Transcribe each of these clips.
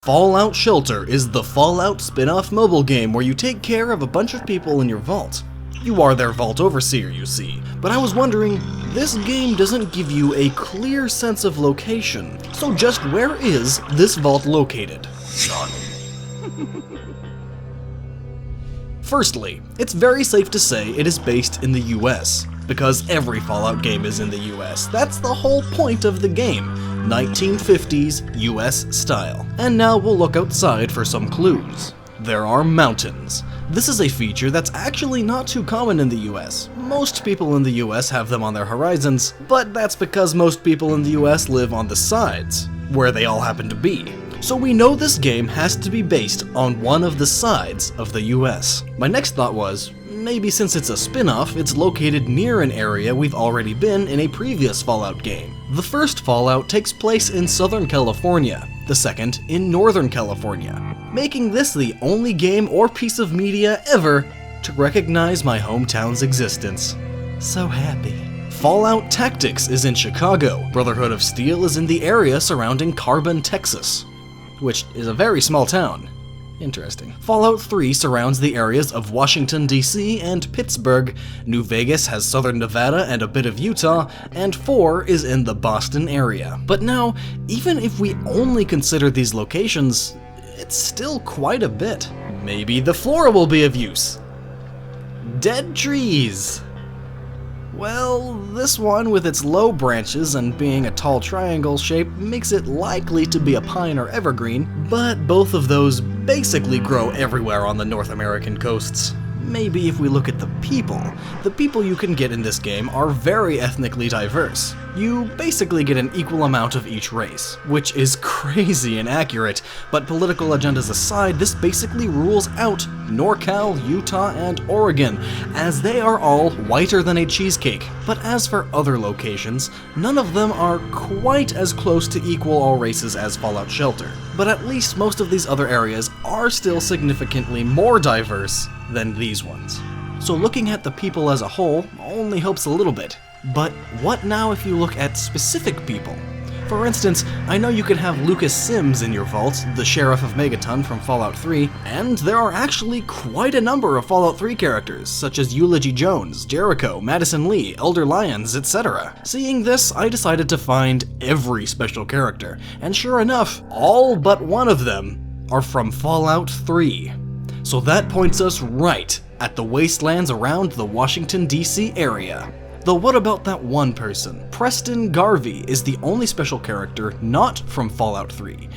Fallout Shelter is the Fallout spin-off mobile game where you take care of a bunch of people in your vault. You are their vault overseer, you see. But I was wondering, this game doesn't give you a clear sense of location. So just where is this vault located? Firstly, it's very safe to say it is based in the US, because every Fallout game is in the US. That's the whole point of the game. 1950s US style. And now we'll look outside for some clues. There are mountains. This is a feature that's actually not too common in the US. Most people in the US have them on their horizons, but that's because most people in the US live on the sides, where they all happen to be. So we know this game has to be based on one of the sides of the US. My next thought was, maybe since it's a spin-off, it's located near an area we've already been in a previous Fallout game. The first Fallout takes place in Southern California, the second in Northern California, making this the only game or piece of media ever to recognize my hometown's existence. So happy. Fallout Tactics is in Chicago. Brotherhood of Steel is in the area surrounding Carbon, Texas, which is a very small town. Interesting. Fallout 3 surrounds the areas of Washington, D.C. and Pittsburgh. New Vegas has southern Nevada and a bit of Utah, and 4 is in the Boston area. But now, even if we only consider these locations, it's still quite a bit. Maybe the floor will be of use. Dead trees. Well, this one with its low branches and being a tall triangle shape makes it likely to be a pine or evergreen, but both of those basically grow everywhere on the North American coasts. Maybe if we look at the people you can get in this game are very ethnically diverse. You basically get an equal amount of each race, which is crazy inaccurate, but political agendas aside, this basically rules out NorCal, Utah, and Oregon, as they are all whiter than a cheesecake. But as for other locations, none of them are quite as close to equal all races as Fallout Shelter. But at least most of these other areas are still significantly more diverse than these ones. So looking at the people as a whole only helps a little bit. But what now if you look at specific people? For instance, I know you can have Lucas Sims in your vault, the Sheriff of Megaton from Fallout 3, and there are actually quite a number of Fallout 3 characters, such as Eulogy Jones, Jericho, Madison Lee, Elder Lyons, etc. Seeing this, I decided to find every special character, and sure enough, all but one of them are from Fallout 3. So that points us right at the wastelands around the Washington, D.C. area. Though what about that one person? Preston Garvey is the only special character not from Fallout 3.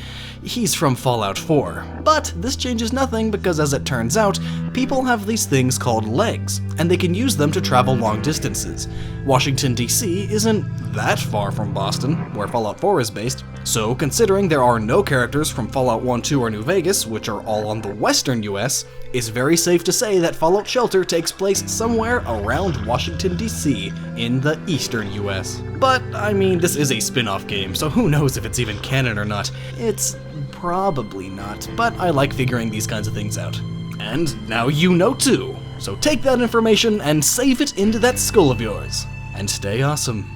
He's from Fallout 4. But this changes nothing because, as it turns out, people have these things called legs, and they can use them to travel long distances. Washington, D.C. isn't that far from Boston, where Fallout 4 is based, so considering there are no characters from Fallout 1, 2, or New Vegas, which are all on the western US, it's very safe to say that Fallout Shelter takes place somewhere around Washington, D.C. in the eastern US. But, I mean, this is a spin-off game, so who knows if it's even canon or not. It's probably not, but I like figuring these kinds of things out. And now you know too. So take that information and save it into that skull of yours. And stay awesome.